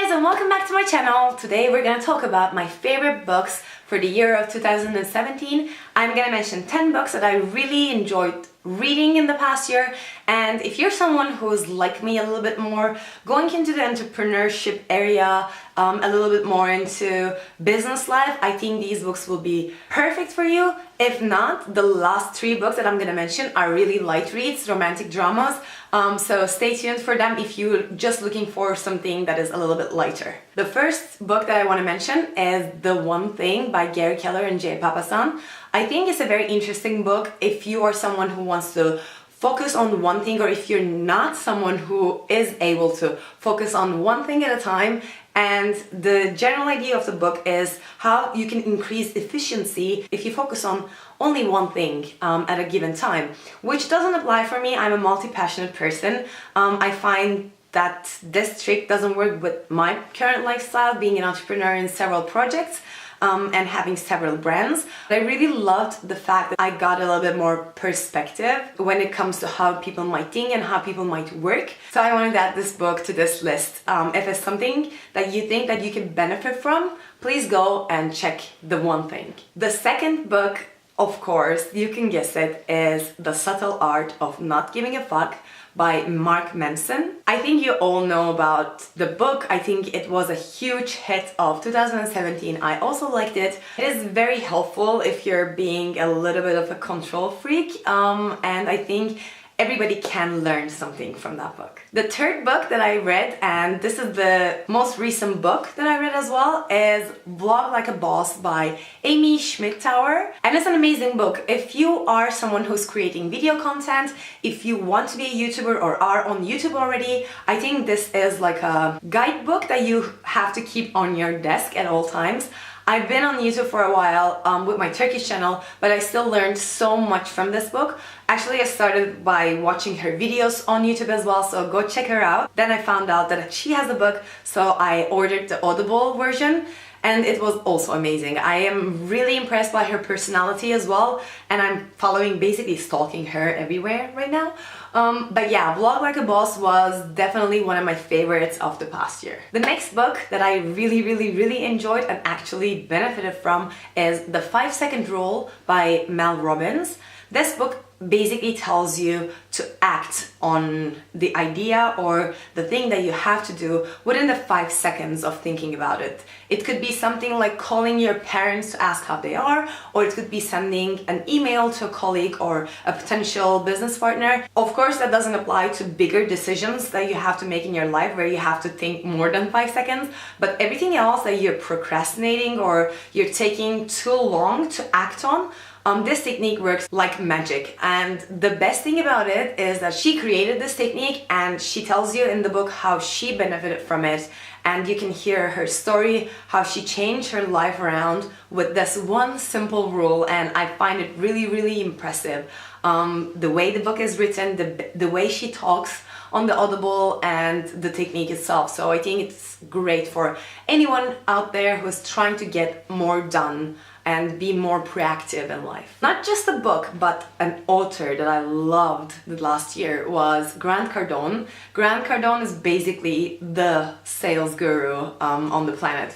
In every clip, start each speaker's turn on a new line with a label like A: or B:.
A: guys, and welcome back to my channel. Today we're gonna talk about my favorite books for the year of 2017. I'm gonna mention 10 books that I really enjoyed reading in the past year, and if you're someone who's like me a little bit more going into the entrepreneurship area, a little bit more into business life, I think these books will be perfect for you. If not, the last 3 books that I'm gonna mention are really light reads, romantic dramas, so stay tuned for them if you're just looking for something that is a little bit lighter. The first book that I want to mention is The One Thing by Keller and Jay Papasan. I think it's a very interesting book if you are someone who wants to focus on one thing, or if you're not someone who is able to focus on one thing at a time. And the general idea of the book is how you can increase efficiency if you focus on only one thing at a given time, which doesn't apply for me. I'm a multi-passionate person. I find that this trick doesn't work with my current lifestyle, being an entrepreneur in several projects. And having several brands. I really loved the fact that I got a little bit more perspective when it comes to how people might think and how people might work. So I wanted to add this book to this list. If it's something that you think that you can benefit from, please go and check The One Thing. The second book, of course, you can guess it, is The Subtle Art of Not Giving a Fuck by Manson. I think you all know about the book. I think it was a huge hit of 2017. I also liked it. It is very helpful if you're being a little bit of a control freak, and I think everybody can learn something from that book. The third book that I read, and this is the most recent book that I read as well, is Vlog Like a Boss by Amy Schmittauer. And it's an amazing book. If you are someone who's creating video content, if you want to be a YouTuber or are on YouTube already, I think this is like a guidebook that you have to keep on your desk at all times. I've been on YouTube for a while with my Turkish channel, but I still learned so much from this book. Actually, I started by watching her videos on YouTube as well, so go check her out. Then I found out that she has a book, so I ordered the Audible version, and it was also amazing. I am really impressed by her personality as well, and I'm basically stalking her everywhere right now. But yeah, Vlog Like a Boss was definitely one of my favorites of the past year. The next book that I really enjoyed and actually benefited from is The 5-Second Rule by Robbins. This book basically tells you to act on the idea or the thing that you have to do within the 5 seconds of thinking about it. It could be something like calling your parents to ask how they are, or it could be sending an email to a colleague or a potential business partner. Of course, that doesn't apply to bigger decisions that you have to make in your life where you have to think more than 5 seconds, but everything else that you're procrastinating or you're taking too long to act on, this technique works like magic. And the best thing about it is that she created this technique and she tells you in the book how she benefited from it, and you can hear her story, how she changed her life around with this one simple rule, and I find it really impressive. The way the book is written, the way she talks on the Audible, and the technique itself. So I think it's great for anyone out there who's trying to get more done and be more proactive in life. Not just a book, but an author that I loved the last year was Grant Cardone. Grant Cardone is basically the sales guru on the planet,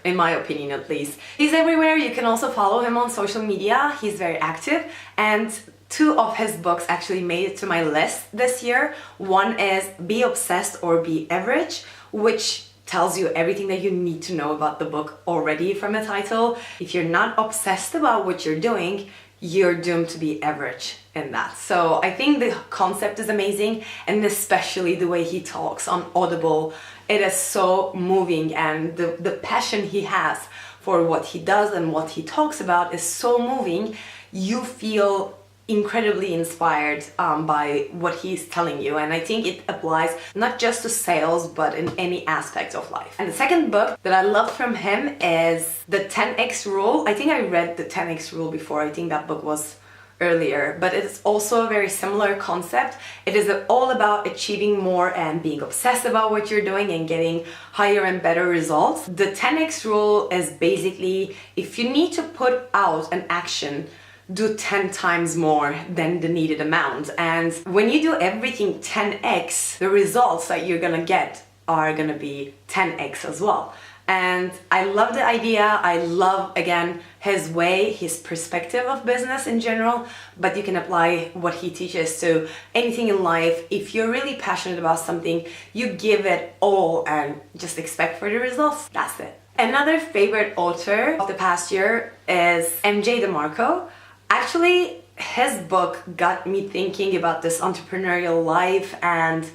A: in my opinion at least. He's everywhere. You can also follow him on social media. He's very active, and 2 of his books actually made it to my list this year. One is Be Obsessed or Be Average, which tells you everything that you need to know about the book already from the title. If you're not obsessed about what you're doing, you're doomed to be average in that. So I think the concept is amazing, and especially the way he talks on Audible. It is so moving, and the passion he has for what he does and what he talks about is so moving. You feel incredibly inspired by what he's telling you, and I think it applies not just to sales but in any aspect of life. And the second book that I love from him is The 10x Rule. I think I read The 10x Rule before. I think that book was earlier, but it's also a very similar concept. It is all about achieving more and being obsessed about what you're doing and getting higher and better results. The 10x Rule is basically, if you need to put out an action, do 10 times more than the needed amount. And when you do everything 10x, the results that you're gonna get are gonna be 10x as well. And I love the idea. I love, again, his way, his perspective of business in general, but you can apply what he teaches to anything in life. If you're really passionate about something, you give it all and just expect for the results. That's it. Another favorite author of the past year is DeMarco. Actually, his book got me thinking about this entrepreneurial life and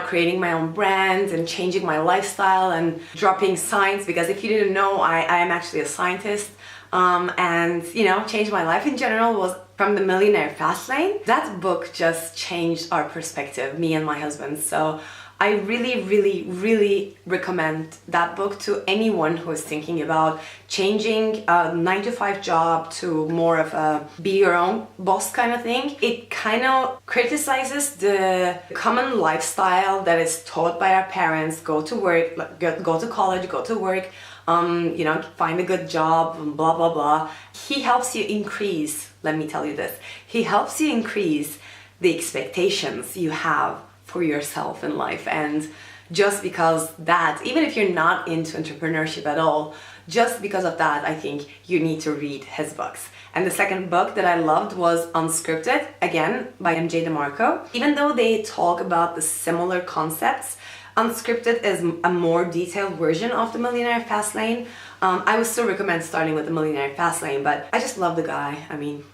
A: creating my own brand and changing my lifestyle and dropping science, because if you didn't know, I am actually a scientist. And changed my life in general was from the Millionaire, Fastlane. That book just changed our perspective, me and my husband. So I really, really, really recommend that book to anyone who is thinking about changing a 9-to-5 job to more of a be your own boss kind of thing. It kind of criticizes the common lifestyle that is taught by our parents. Go to work, go to college, go to work, find a good job, blah, blah, blah. He helps you increase, let me tell you this, he helps you increase the expectations you have for yourself in life. And just because that, even if you're not into entrepreneurship at all, just because of that, I think you need to read his books. And the second book that I loved was Unscripted, again by DeMarco. Even though they talk about the similar concepts, Unscripted is a more detailed version of the Millionaire Fastlane. I would still recommend starting with the Millionaire Fastlane, but I just love the guy. I mean,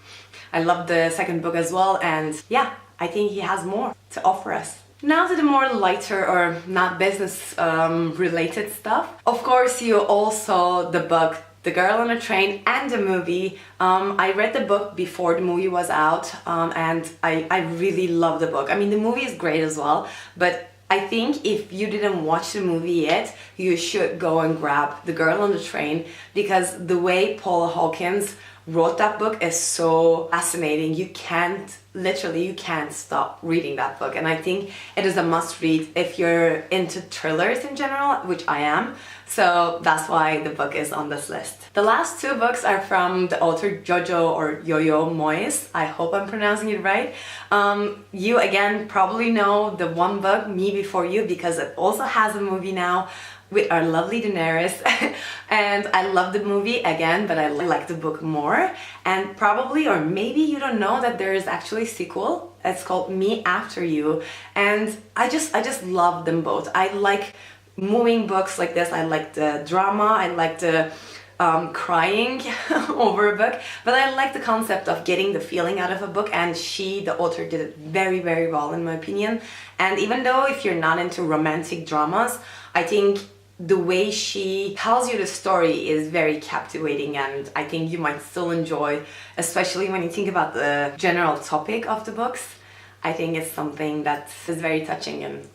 A: I love the second book as well, and yeah, I think he has more to offer us. Now to the more lighter or not business related stuff. Of course, you all saw the book The Girl on a Train and the movie. I read the book before the movie was out, and I really love the book. I mean, the movie is great as well, but I think if you didn't watch the movie yet, you should go and grab The Girl on the Train, because the way Paula Hawkins wrote that book is so fascinating. You can't stop reading that book, and I think it is a must read if you're into thrillers in general, which I am. So that's why the book is on this list. The last two books are from the author Jojo or Yo-Yo Moyes. I hope I'm pronouncing it right. You again probably know the one book, Me Before You, because it also has a movie now with our lovely Daenerys. And I love the movie again, but I like the book more. And probably, or maybe you don't know that there is actually a sequel. It's called Me After You. And I just love them both. I like moving books like this. I like the drama. I like the crying over a book, but I like the concept of getting the feeling out of a book, and the author did it very, very well in my opinion. And even though if you're not into romantic dramas, I think the way she tells you the story is very captivating, and I think you might still enjoy, especially when you think about the general topic of the books. I think it's something that is very touching and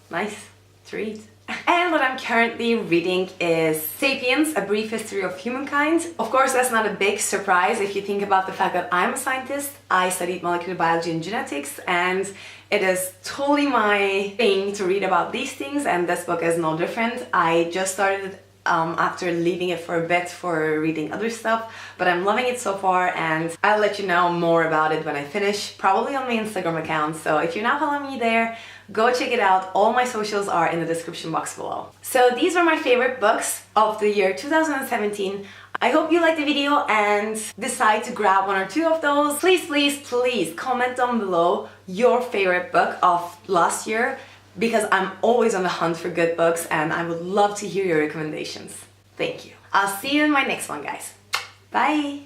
A: nice to read. And what I'm currently reading is Sapiens, A Brief History of Humankind. Of course, that's not a big surprise if you think about the fact that I'm a scientist. I studied molecular biology and genetics, and it is totally my thing to read about these things, and this book is no different. I just started after leaving it for a bit for reading other stuff, but I'm loving it so far, and I'll let you know more about it when I finish, probably on my Instagram account. So if you're not following me there, go check it out. All my socials are in the description box below. So these were my favorite books of the year 2017. I hope you liked the video and decide to grab one or two of those. Please, please, please comment down below your favorite book of last year, because I'm always on the hunt for good books and I would love to hear your recommendations. Thank you. I'll see you in my next one, guys. Bye!